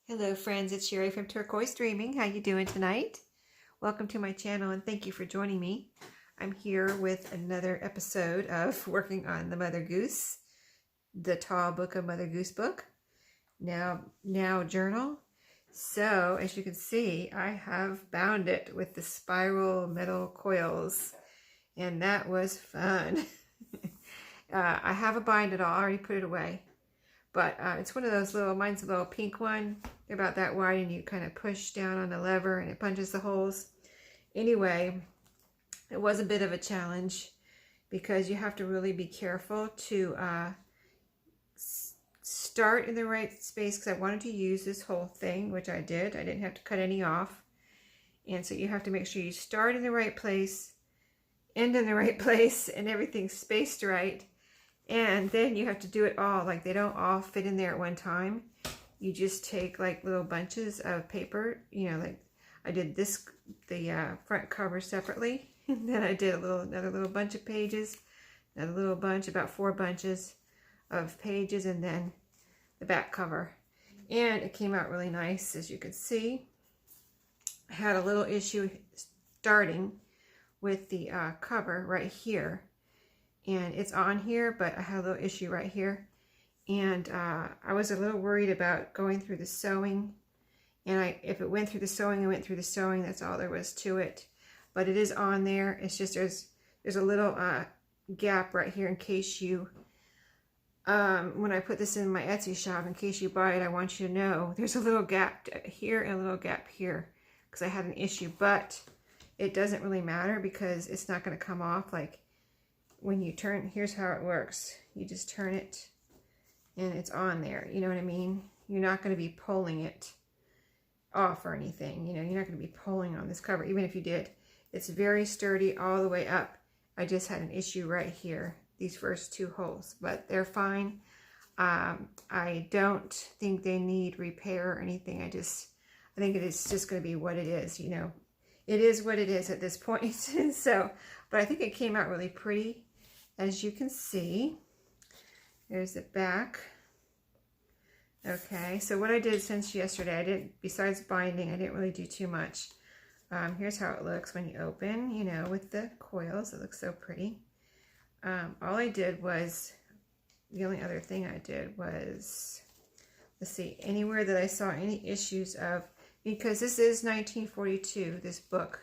Hello friends, it's Sheree from Turquoise Dreaming. How you doing tonight? Welcome to my channel and thank you for joining me. I'm here with another episode of working on the Mother Goose, the tall book of Mother Goose book, now journal. So as you can see, I have bound it with the spiral metal coils and that was fun. I have a bind it all, I already put it away. But it's one of those little, mine's a little pink one. They're about that wide and you kind of push down on the lever and it punches the holes. Anyway, it was a bit of a challenge because you have to really be careful to start in the right space because I wanted to use this whole thing, which I did. I didn't have to cut any off. And so you have to make sure you start in the right place, end in the right place, and everything's spaced right. And then you have to do it all, like they don't all fit in there at one time. You just take like little bunches of paper, you know, like I did this, the front cover separately. And then I did another little bunch of pages, another little bunch, about 4 bunches of pages, and then the back cover. And it came out really nice, as you can see. I had a little issue starting with the cover right here. And it's on here, but I had a little issue right here. And I was a little worried about going through the sewing. And if it went through the sewing, it went through the sewing. That's all there was to it. But it is on there. It's just there's a little gap right here in case you, when I put this in my Etsy shop, in case you buy it, I want you to know there's a little gap here and a little gap here because I had an issue. But it doesn't really matter because it's not going to come off. Like, when you turn, here's how it works. You just turn it and it's on there. You know what I mean? You're not going to be pulling it off or anything. You know, you're not going to be pulling on this cover, even if you did. It's very sturdy all the way up. I just had an issue right here, these first 2 holes, but they're fine. I don't think they need repair or anything. I think it is just going to be what it is, you know. It is what it is at this point. So, but I think it came out really pretty. As you can see, there's the back. Okay, so what I did since yesterday, besides binding, I didn't really do too much. Here's how it looks when you open, you know, with the coils. It looks so pretty. All I did was, the only other thing I did was, let's see, anywhere that I saw any issues of, because this is 1942, this book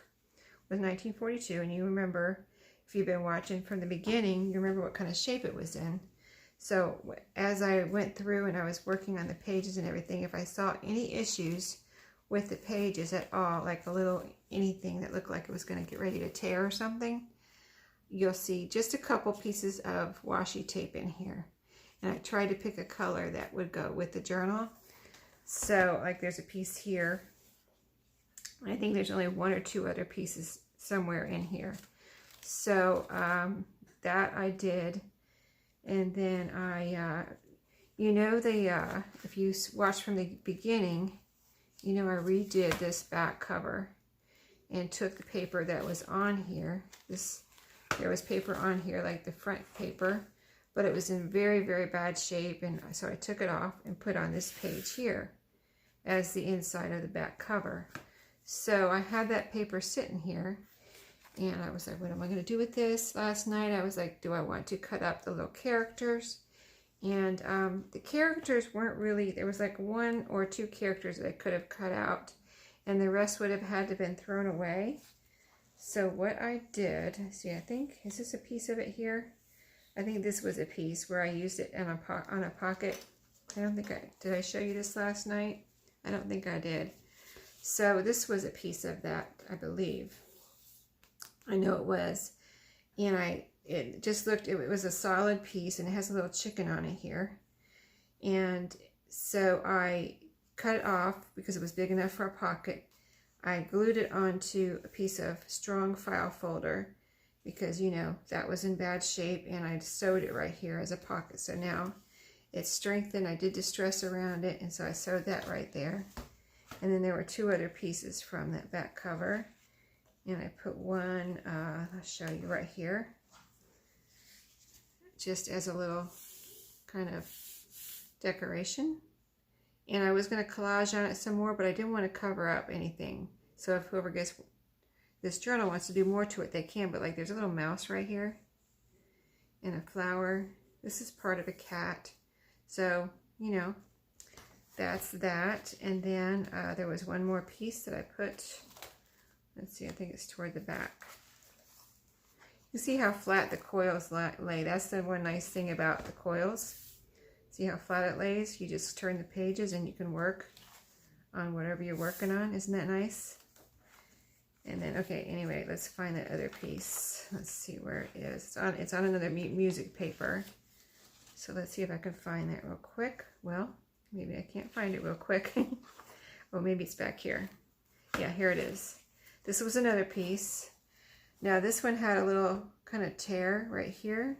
was 1942, and you remember, if you've been watching from the beginning, you remember what kind of shape it was in. So as I went through and I was working on the pages and everything, if I saw any issues with the pages at all, like a little anything that looked like it was going to get ready to tear or something, you'll see just a couple pieces of washi tape in here. And I tried to pick a color that would go with the journal. So like there's a piece here. I think there's only 1 or 2 other pieces somewhere in here. So that I did, and then I, you know, if you watch from the beginning, you know, I redid this back cover and took the paper that was on here. There was paper on here, like the front paper, but it was in very, very bad shape, and so I took it off and put on this page here as the inside of the back cover. So I had that paper sitting here. And I was like, what am I going to do with this? Last night I was like, do I want to cut up the little characters? And the characters weren't really, there was like 1 or 2 characters that I could have cut out. And the rest would have had to have been thrown away. So what I did, see, I think, is this a piece of it here? I think this was a piece where I used it on a pocket. I don't think did I show you this last night? I don't think I did. So this was a piece of that, I believe. I know it was, and it just looked, it was a solid piece, and it has a little chicken on it here, and so I cut it off because it was big enough for a pocket. I glued it onto a piece of strong file folder because, you know, that was in bad shape, and I sewed it right here as a pocket. So now it's strengthened. I did distress around it, and so I sewed that right there. And then there were 2 other pieces from that back cover. And I put one, I'll show you right here, just as a little kind of decoration. And I was going to collage on it some more, but I didn't want to cover up anything. So if whoever gets this journal wants to do more to it, they can. But like there's a little mouse right here and a flower. This is part of a cat. So, you know, that's that. And then there was one more piece that I put. Let's see, I think it's toward the back. You see how flat the coils lay. That's the one nice thing about the coils. See how flat it lays? You just turn the pages and you can work on whatever you're working on. Isn't that nice? And then, okay, anyway, let's find that other piece. Let's see where it is. It's on another music paper. So let's see if I can find that real quick. Well, maybe I can't find it real quick. Well, maybe it's back here. Yeah, here it is. This was another piece. Now, this one had a little kind of tear right here,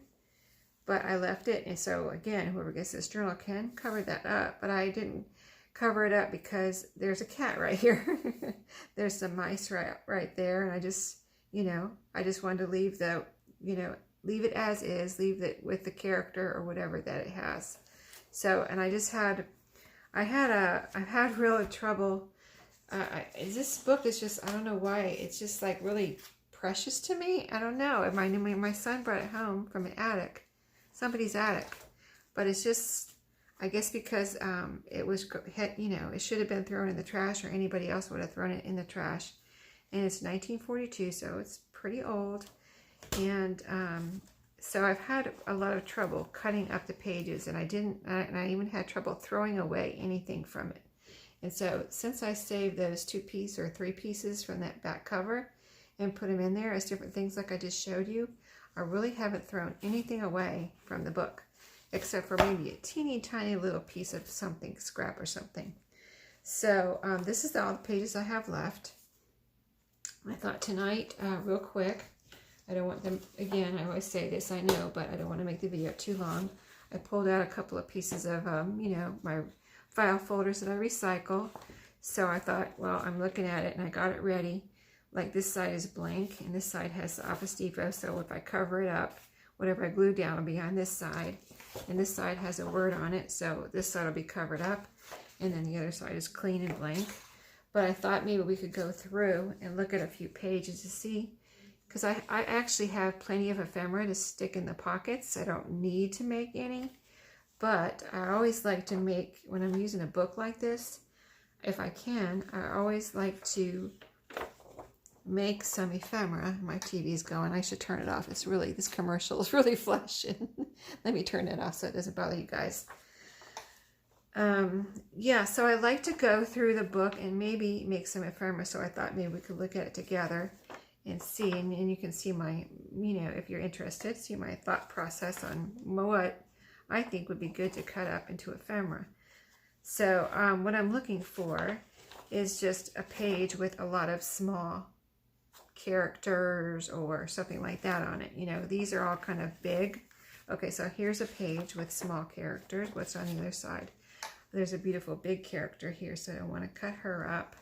but I left it. And so, again, whoever gets this journal can cover that up. But I didn't cover it up because there's a cat right here. There's some mice right there. And I just, you know, I just wanted to leave the, you know, leave it as is, leave it with the character or whatever that it has. So, and I just had, I've had real trouble. This book is just, I don't know why, it's just like really precious to me. I don't know. My son brought it home from an attic, somebody's attic, but it's just, I guess because it was, you know, it should have been thrown in the trash, or anybody else would have thrown it in the trash. And it's 1942, so it's pretty old. And so I've had a lot of trouble cutting up the pages, and I even had trouble throwing away anything from it. And so since I saved those 2 pieces or 3 pieces from that back cover and put them in there as different things like I just showed you, I really haven't thrown anything away from the book, except for maybe a teeny tiny little piece of something, scrap or something. So this is all the pages I have left. I thought tonight, real quick, I don't want them, again, I always say this, I know, but I don't want to make the video too long. I pulled out a couple of pieces of, you know, my file folders that I recycle. So I thought, well, I'm looking at it and I got it ready. Like this side is blank and this side has the Office Depot. So if I cover it up, whatever I glue down will be on this side. And this side has a word on it. So this side will be covered up. And then the other side is clean and blank. But I thought maybe we could go through and look at a few pages to see. Because I actually have plenty of ephemera to stick in the pockets. I don't need to make any. But I always like to make, when I'm using a book like this, if I can, I always like to make some ephemera. My TV's going. I should turn it off. It's really, this commercial is really flashing. Let me turn it off so it doesn't bother you guys. Yeah, so I like to go through the book and maybe make some ephemera. So I thought maybe we could look at it together and see. And you can see my, you know, if you're interested, see my thought process on what I think would be good to cut up into ephemera. So what I'm looking for is just a page with a lot of small characters or something like that on it. You know, these are all kind of big. Okay, so here's a page with small characters. What's on the other side? There's a beautiful big character here, so I want to cut her up.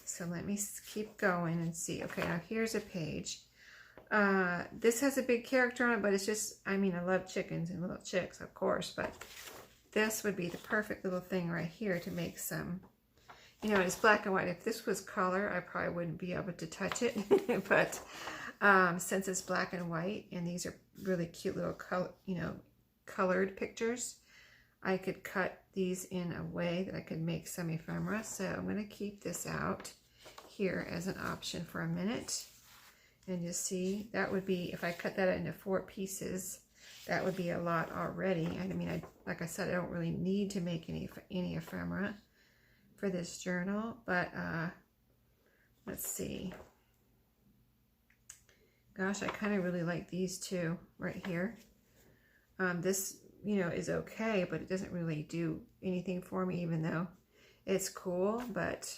So let me keep going and see. Okay, now here's a page. This has a big character on it, but it's just, I mean, I love chickens and little chicks, of course, but this would be the perfect little thing right here to make some, you know, it's black and white. If this was color, I probably wouldn't be able to touch it, but since it's black and white, and these are really cute little color, you know, colored pictures, I could cut these in a way that I could make some ephemera. So I'm going to keep this out here as an option for a minute. And you see, that would be, if I cut that into 4 pieces, that would be a lot already. I mean, like I said, I don't really need to make any ephemera for this journal, but let's see. Gosh, I kind of really like these 2 right here. This, you know, is okay, but it doesn't really do anything for me, even though it's cool. But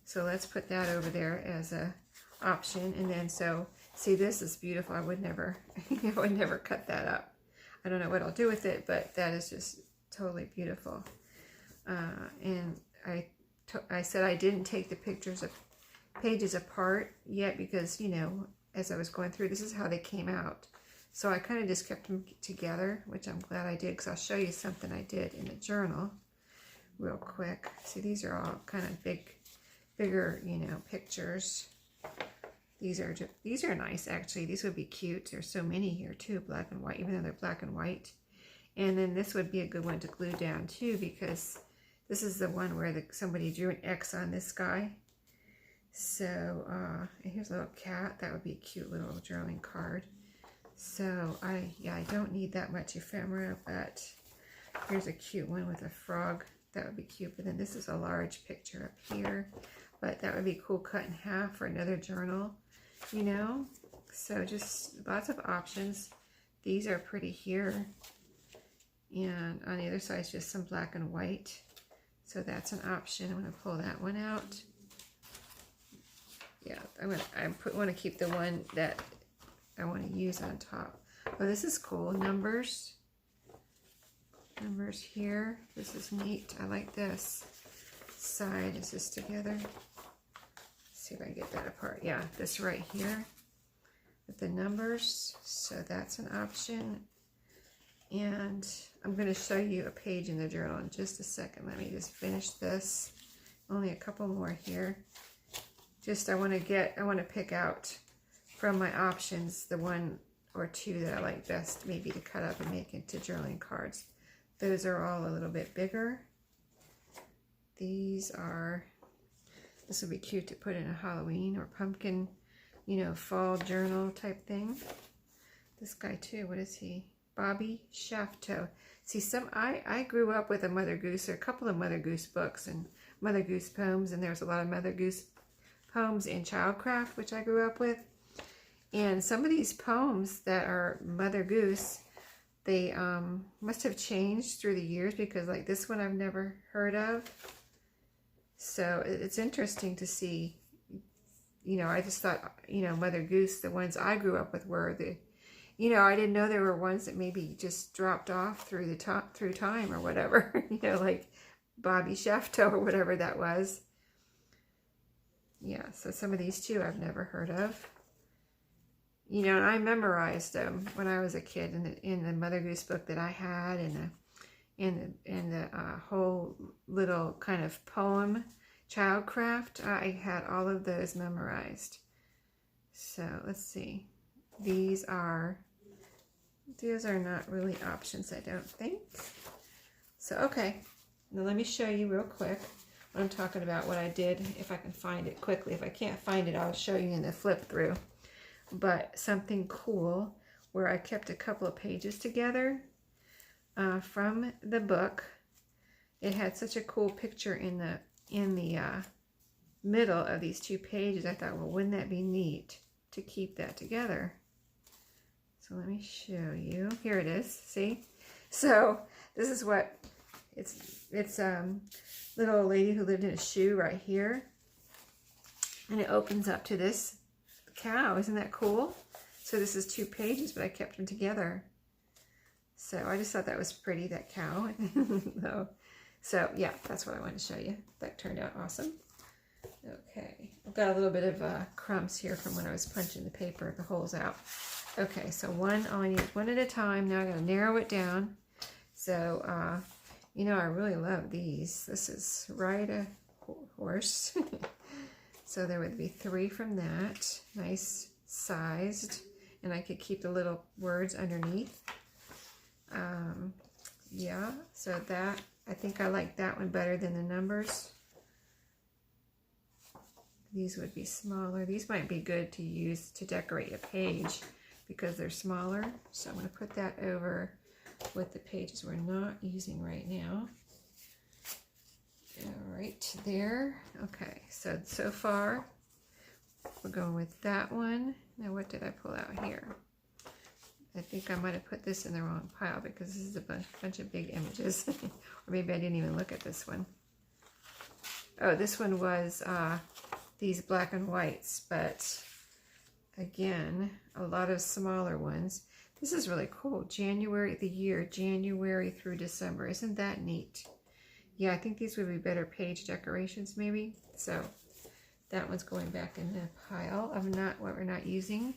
so let's put that over there as a option. And then, so see, this is beautiful. I would never I would never cut that up. I don't know what I'll do with it, but that is just totally beautiful. And I said I didn't take the pictures of pages apart yet because, you know, as I was going through, this is how they came out. So I kind of just kept them together, which I'm glad I did, because I'll show you something I did in the journal real quick. See, these are all kind of bigger, you know, pictures. These are nice, actually. These would be cute. There's so many here too, black and white, even though they're black and white. And then this would be a good one to glue down too, because this is the one where somebody drew an X on this guy. So and here's a little cat. That would be a cute little journaling card. So I don't need that much ephemera, but here's a cute one with a frog. That would be cute. But then this is a large picture up here, but that would be cool cut in half for another journal, you know. So just lots of options. These are pretty here, and on the other side is just some black and white. So that's an option. I'm going to pull that one out. Yeah, I want to keep the one that I want to use on top. Oh, this is cool. Numbers here. This is neat. I like this. Side is this together. Let's see if I can get that apart. Yeah, this right here with the numbers. So that's an option. And I'm going to show you a page in the journal in just a second. Let me just finish this. Only a couple more here. I want to pick out from my options the one or two that I like best, maybe to cut up and make into journaling cards. Those are all a little bit bigger. This would be cute to put in a Halloween or pumpkin, you know, fall journal type thing. This guy too, what is he? Bobby Shafto. See, I grew up with a Mother Goose, or a couple of Mother Goose books and Mother Goose poems, and there's a lot of Mother Goose poems in Childcraft, which I grew up with. And some of these poems that are Mother Goose, they must have changed through the years, because like this one I've never heard of. So it's interesting to see, you know, I just thought, you know, Mother Goose, the ones I grew up with were the, you know, I didn't know there were ones that maybe just dropped off through time or whatever, you know, like Bobby Shafto or whatever that was. Yeah, so some of these too I've never heard of. You know, and I memorized them when I was a kid in the Mother Goose book that I had, and the whole little kind of poem Childcraft. I had all of those memorized. So let's see. These are not really options, I don't think. So okay, now let me show you real quick what I'm talking about, what I did, if I can find it quickly. If I can't find it, I'll show you in the flip through. But something cool where I kept a couple of pages together from the book. It had such a cool picture in the middle of these two pages. I thought, well, wouldn't that be neat to keep that together? So let me show you. Here it is. See? So this is what it's little lady who lived in a shoe right here, and it opens up to this cow. Isn't that cool? So this is 2 pages, but I kept them together. So I just thought that was pretty, that cow. So yeah, that's what I wanted to show you. That turned out awesome. Okay, I've got a little bit of crumbs here from when I was punching the paper, the holes out. Okay, so all I need is one at a time. Now I'm going to narrow it down. So, you know, I really love these. This is Ride a Horse. So there would be 3 from that. Nice sized. And I could keep the little words underneath. Yeah, so that, I think I like that one better than the numbers. These would be smaller. These might be good to use to decorate a page because they're smaller. So I'm going to put that over with the pages we're not using right now. All right, there. Okay, so far we're going with that one. Now what did I pull out here? I think I might have put this in the wrong pile because this is a bunch of big images. Or maybe I didn't even look at this one. Oh, this one was these black and whites, but again, a lot of smaller ones. This is really cool. January through December. Isn't that neat? Yeah, I think these would be better page decorations maybe. So that one's going back in the pile of what we're not using.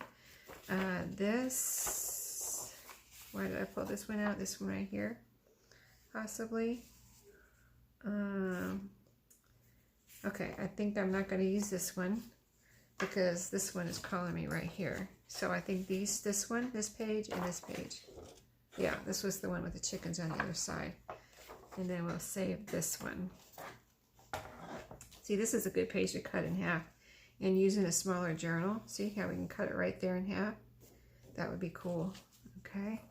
This Why did I pull this one out? This one right here, possibly. Okay, I think I'm not going to use this one because this one is calling me right here. So I think this one, this page, and this page. Yeah, this was the one with the chickens on the other side. And then we'll save this one. See, this is a good page to cut in half. And using a smaller journal, see how we can cut it right there in half? That would be cool. Okay.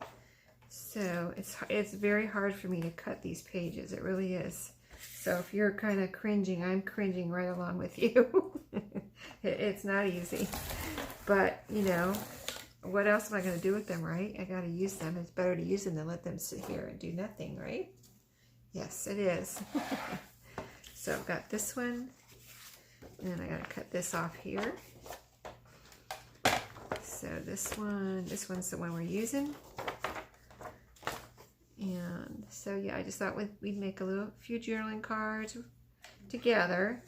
So it's very hard for me to cut these pages. It really is. So if you're kind of cringing, I'm cringing right along with you. It's not easy. But, you know, what else am I going to do with them, right? I got to use them. It's better to use them than let them sit here and do nothing, right? Yes, it is. So I've got this one. And then I got to cut this off here. So this one's the one we're using. And so yeah, I just thought we'd make a few journaling cards together.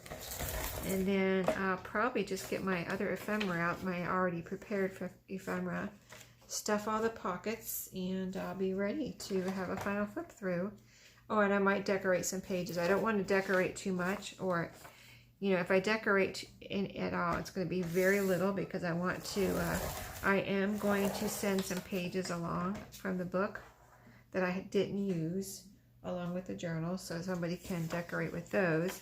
And then I'll probably just get my other ephemera out, my already prepared for ephemera, stuff all the pockets, and I'll be ready to have a final flip through. Oh, and I might decorate some pages. I don't want to decorate too much, or, you know, if I decorate at all, it's going to be very little because I want to, I am going to send some pages along from the book that I didn't use along with the journal, so somebody can decorate with those,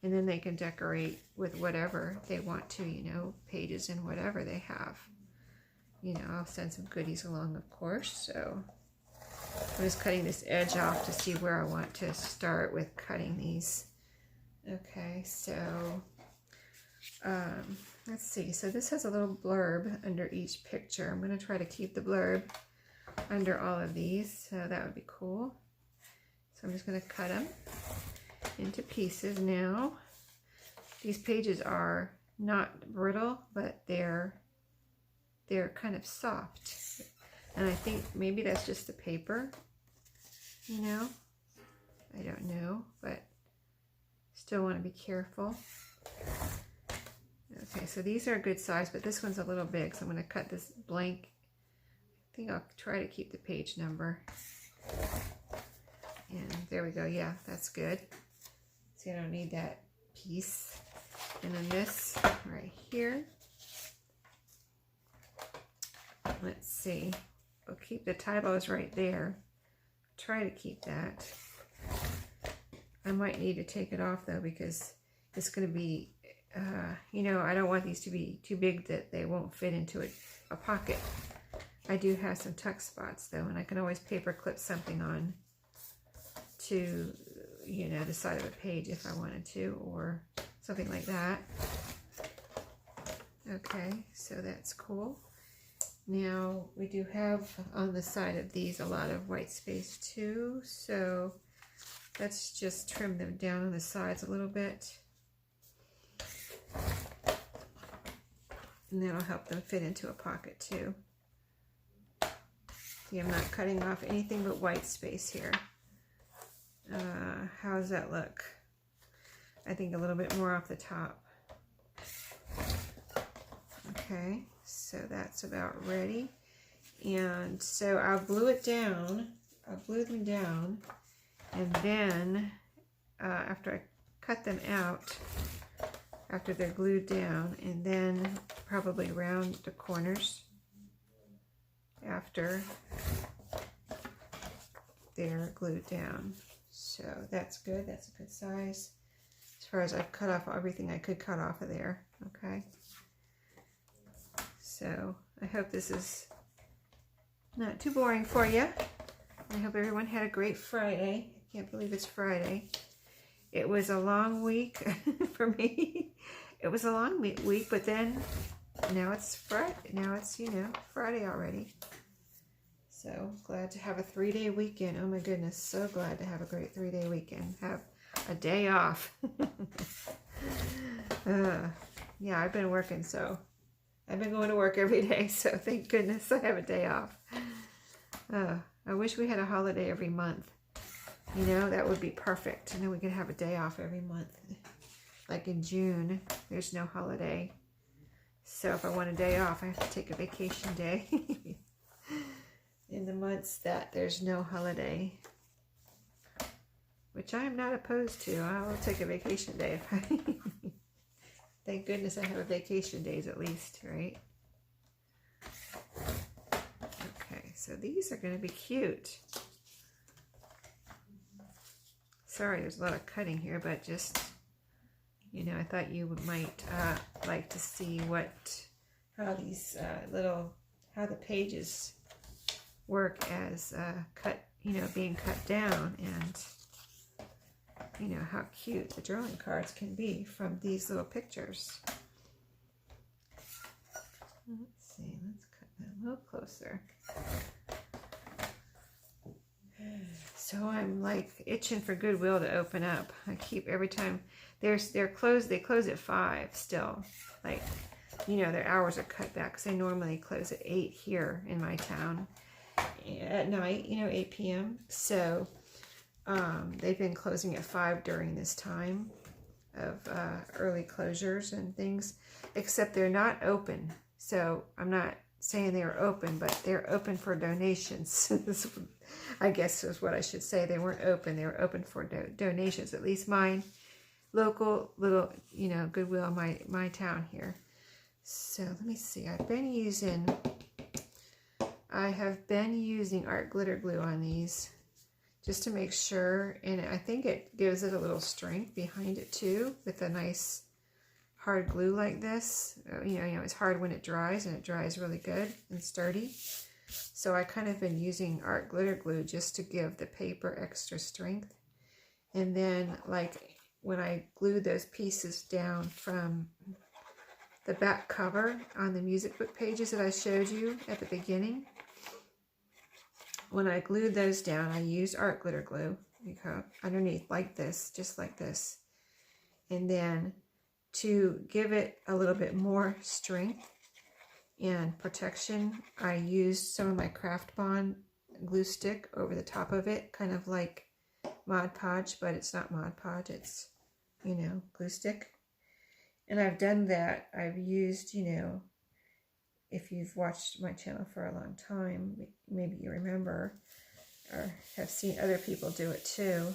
and then they can decorate with whatever they want to, you know, pages and whatever they have. You know, I'll send some goodies along, of course. So I'm just cutting this edge off to see where I want to start with cutting these. Okay, so let's see. So this has a little blurb under each picture. I'm going to try to keep the blurb under all of these, so that would be cool. So I'm just going to cut them into pieces now. These pages are not brittle, but they're kind of soft, and I think maybe that's just the paper, you know, I don't know, but still want to be careful. Okay, so these are a good size, but this one's a little big, so I'm going to cut this blank. I think I'll try to keep the page number. And there we go. Yeah, that's good. See, I don't need that piece. And then this right here. Let's see. We'll keep the typos right there. Try to keep that. I might need to take it off though, because it's going to be, you know, I don't want these to be too big that they won't fit into a pocket. I do have some tuck spots though, and I can always paper clip something on to, you know, the side of a page if I wanted to, or something like that. Okay, so that's cool. Now we do have on the side of these a lot of white space too, so let's just trim them down on the sides a little bit. And that'll help them fit into a pocket too. See, I'm not cutting off anything but white space here. How does that look? I think a little bit more off the top. Okay, so that's about ready. And so I'll glue it down. I'll glue them down. And then after I cut them out, after they're glued down, and then probably round the corners after they're glued down. So that's good. That's a good size. As far as I've cut off everything I could cut off of there. Okay. So I hope this is not too boring for you. I hope everyone had a great Friday. I can't believe it's Friday. It was a long week for me. It was a long week, but then now it's Friday. Now it's, you know, Friday already. So glad to have a 3-day weekend. Oh my goodness, so glad to have a great 3-day weekend. Have a day off. Yeah, I've been working, so I've been going to work every day, so thank goodness I have a day off. I wish we had a holiday every month. You know, that would be perfect. And then we could have a day off every month. Like in June, there's no holiday. So if I want a day off, I have to take a vacation day. in the months that there's no holiday, which I am not opposed to. I will take a vacation day if I thank goodness I have a vacation days at least, right? Okay, so these are going to be cute. Sorry, there's a lot of cutting here, but just, you know, I thought you might like to see how these how the pages work as cut, you know, being cut down, and you know how cute the drawing cards can be from these little pictures. Let's see, let's cut that a little closer. So I'm like itching for Goodwill to open up. I keep every time they're closed. They close at 5 still. Like, you know, their hours are cut back because they normally close at 8 here in my town at night. You know, 8 p.m. So they've been closing at 5 during this time of early closures and things. Except they're not open. So I'm not saying they were open, but they're open for donations. This, I guess, is what I should say. They weren't open. They were open for donations. At least mine, local little, you know, Goodwill, my town here. So let me see. I have been using art glitter glue on these just to make sure, and I think it gives it a little strength behind it too, with a nice hard glue like this. You know, it's hard when it dries, and it dries really good and sturdy. So I kind of been using art glitter glue just to give the paper extra strength. And then, like, when I glued those pieces down from the back cover on the music book pages that I showed you at the beginning, when I glued those down, I used art glitter glue underneath like this, just like this. And then to give it a little bit more strength and protection, I used some of my Craft Bond glue stick over the top of it, kind of like Mod Podge, but it's not Mod Podge, it's, you know, glue stick. And I've done that. I've used, you know, if you've watched my channel for a long time, maybe you remember or have seen other people do it too.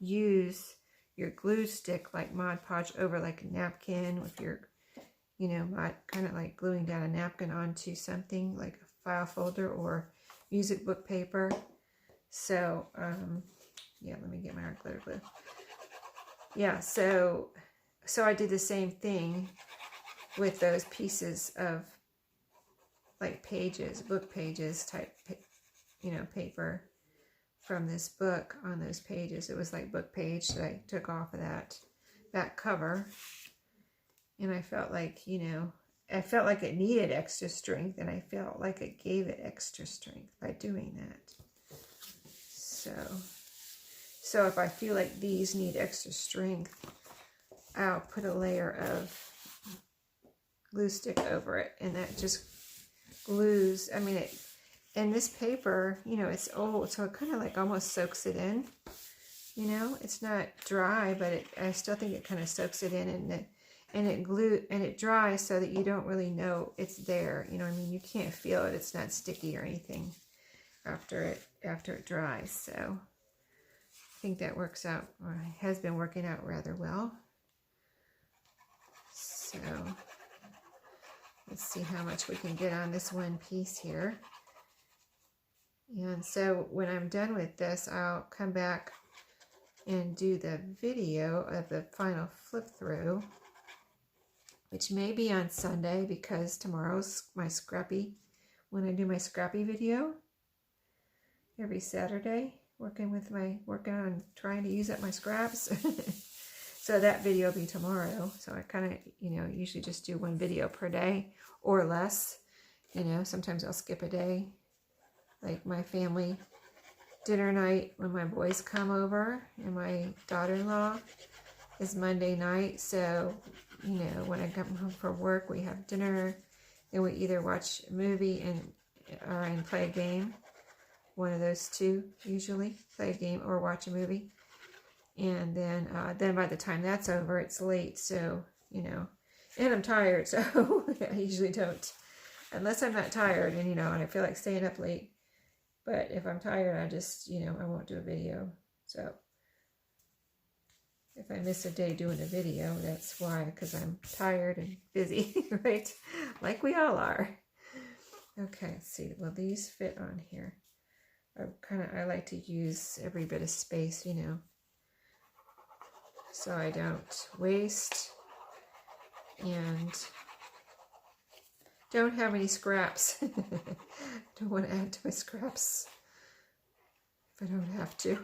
Use your glue stick like Mod Podge over like a napkin with your, you know, kind of like gluing down a napkin onto something like a file folder or music book paper. So, yeah, let me get my art glitter glue. Yeah, so I did the same thing with those pieces of like pages, book pages type, you know, paper from this book on those pages. It was like book page that I took off of that back cover. And I felt like, you know, I felt like it needed extra strength, and I felt like it gave it extra strength by doing that. So if I feel like these need extra strength, I'll put a layer of glue stick over it, and that just glues. I mean, and this paper, you know, it's old, so it kind of like almost soaks it in. You know, it's not dry, but I still think it kind of soaks it in, and it dries so that you don't really know it's there. You know what I mean? You can't feel it. It's not sticky or anything after it dries. So I think that works out, or has been working out rather well. So let's see how much we can get on this one piece here. And so when I'm done with this, I'll come back and do the video of the final flip through, which may be on Sunday because tomorrow's my scrappy, when I do my scrappy video every Saturday, working on trying to use up my scraps. So that video will be tomorrow. So I kind of, you know, usually just do one video per day or less. You know, sometimes I'll skip a day. Like my family dinner night when my boys come over, and my daughter-in-law is Monday night. So, you know, when I come home from work, we have dinner, and we either watch a movie and play a game. One of those two, usually. Play a game or watch a movie. And then by the time that's over, it's late. So, you know, and I'm tired, so I usually don't unless I'm not tired and, you know, and I feel like staying up late. But if I'm tired, I just, you know, I won't do a video. So if I miss a day doing a video, that's why, because I'm tired and busy, right? Like we all are. Okay, let's see. Will these fit on here? I like to use every bit of space, you know, so I don't waste and don't have any scraps. Don't want to add to my scraps if I don't have to.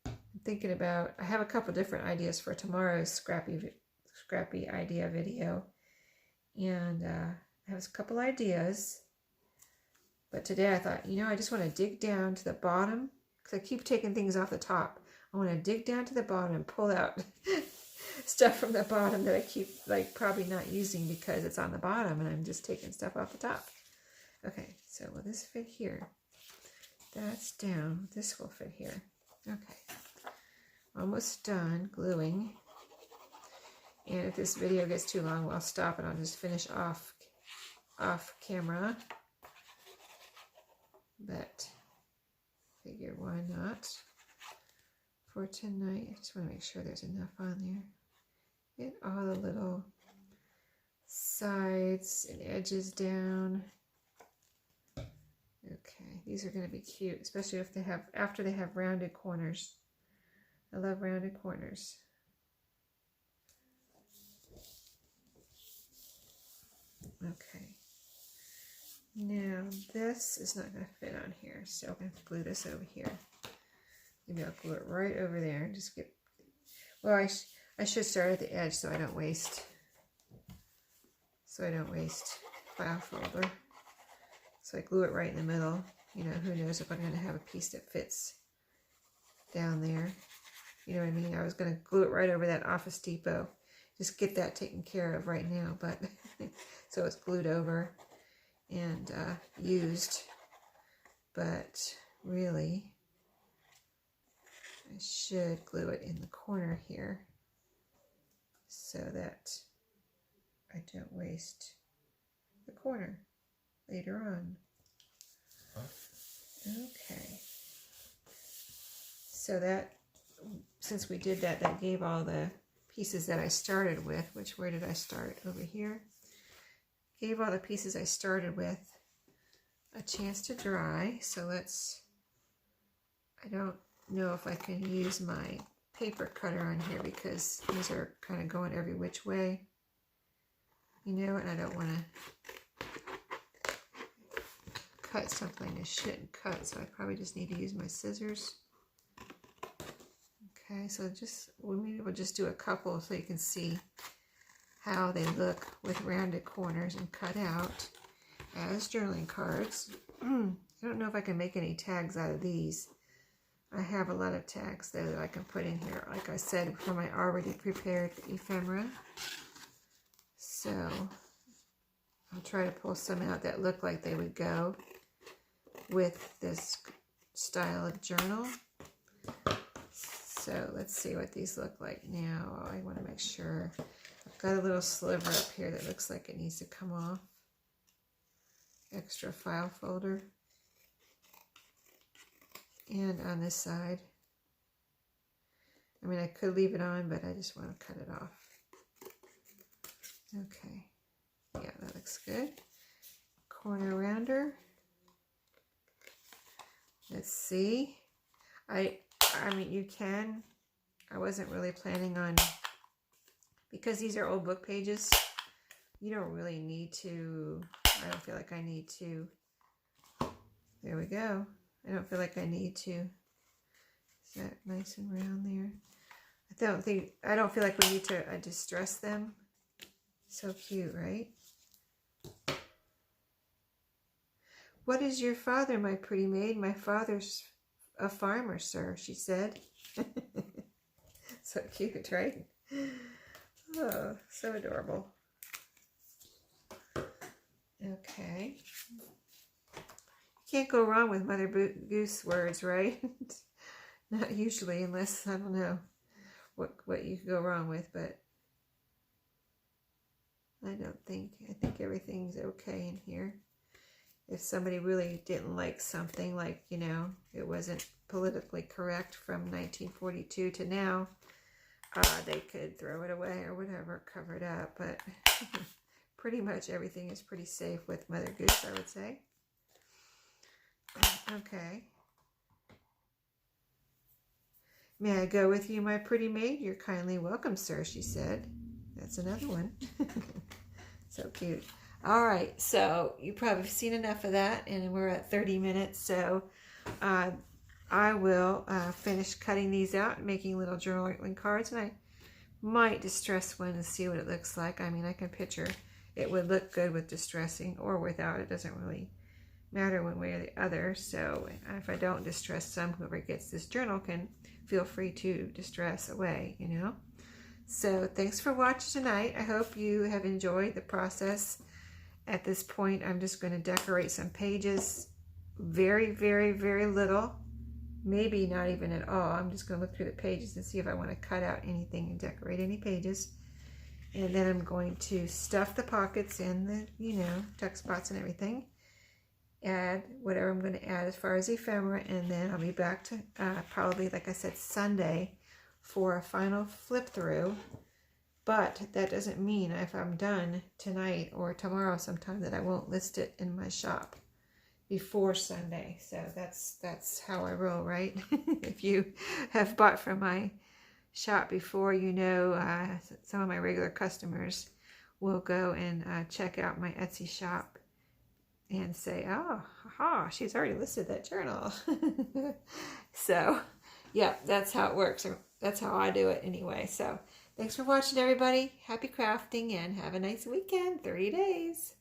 I'm thinking about, I have a couple different ideas for tomorrow's scrappy idea video, and I have a couple ideas, but today I thought, you know, I just want to dig down to the bottom, because I keep taking things off the top. I want to dig down to the bottom and pull out stuff from the bottom that I keep, like, probably not using because it's on the bottom and I'm just taking stuff off the top. Okay, so will this fit here? That's down. This will fit here. Okay. Almost done gluing. And if this video gets too long, I'll stop and I'll just finish off camera. But figure why not for tonight. I just want to make sure there's enough on there. Get all the little sides and edges down. Okay, these are going to be cute, especially if they have, after they have rounded corners. I love rounded corners. Okay. Now this is not going to fit on here, so I'm going to glue this over here. Maybe I'll glue it right over there and just get, well, I should start at the edge so I don't waste file folder. So I glue it right in the middle. You know, who knows if I'm going to have a piece that fits down there. You know what I mean? I was going to glue it right over that Office Depot. Just get that taken care of right now, but so it's glued over and used, but really I should glue it in the corner here so that I don't waste the corner later on. Okay, so that, since we did that, that gave all the pieces that I started with, which, where did I start? Over here. Gave all the pieces I started with a chance to dry. So let's, I don't know if I can use my paper cutter on here because these are kind of going every which way, you know, and I don't want to cut something that shouldn't cut, so I probably just need to use my scissors. Okay, so just, maybe we'll just do a couple so you can see how they look with rounded corners and cut out as journaling cards. I don't know if I can make any tags out of these. I have a lot of tags there that I can put in here, like I said, for my already prepared ephemera. So I'll try to pull some out that look like they would go with this style of journal. So let's see what these look like now. I want to make sure. I've got a little sliver up here that looks like it needs to come off. Extra file folder. And on this side. I mean, I could leave it on, but I just want to cut it off. Okay. Yeah, that looks good. Corner rounder. Let's see. I mean, you can. I wasn't really planning on, because these are old book pages, you don't really need to, I don't feel like I need to, there we go. I don't feel like I need to. Is that nice and round there? I don't feel like we need to distress them. So cute, right? What is your father, my pretty maid? My father's a farmer, sir, she said. So cute, right? Oh, so adorable. Okay. Can't go wrong with Mother Goose words, right? Not usually, unless, I don't know what you could go wrong with, but I think everything's okay in here. If somebody really didn't like something, like, you know, it wasn't politically correct from 1942 to now, they could throw it away or whatever, cover it up. But pretty much everything is pretty safe with Mother Goose, I would say. Okay. May I go with you, my pretty maid? You're kindly welcome, sir, she said. That's another one. So cute. All right, so you probably have seen enough of that, and we're at 30 minutes, so I will finish cutting these out and making little journaling cards, and I might distress one and see what it looks like. I mean, I can picture it would look good with distressing or without. It doesn't really matter one way or the other. So if I don't distress some, whoever gets this journal can feel free to distress away, you know. So thanks for watching tonight. I hope you have enjoyed the process. At this point, I'm just going to decorate some pages. Very, very, very little. Maybe not even at all. I'm just going to look through the pages and see if I want to cut out anything and decorate any pages. And then I'm going to stuff the pockets and the, you know, tuck spots and everything. Add whatever I'm going to add as far as ephemera, and then I'll be back to probably, like I said, Sunday for a final flip through. But that doesn't mean if I'm done tonight or tomorrow sometime that I won't list it in my shop before Sunday. So that's how I roll, right? If you have bought from my shop before, you know, some of my regular customers will go and check out my Etsy shop and say, oh, haha, she's already listed that journal. So, yeah, that's how it works. That's how I do it anyway. So, thanks for watching, everybody. Happy crafting and have a nice weekend. 30 days.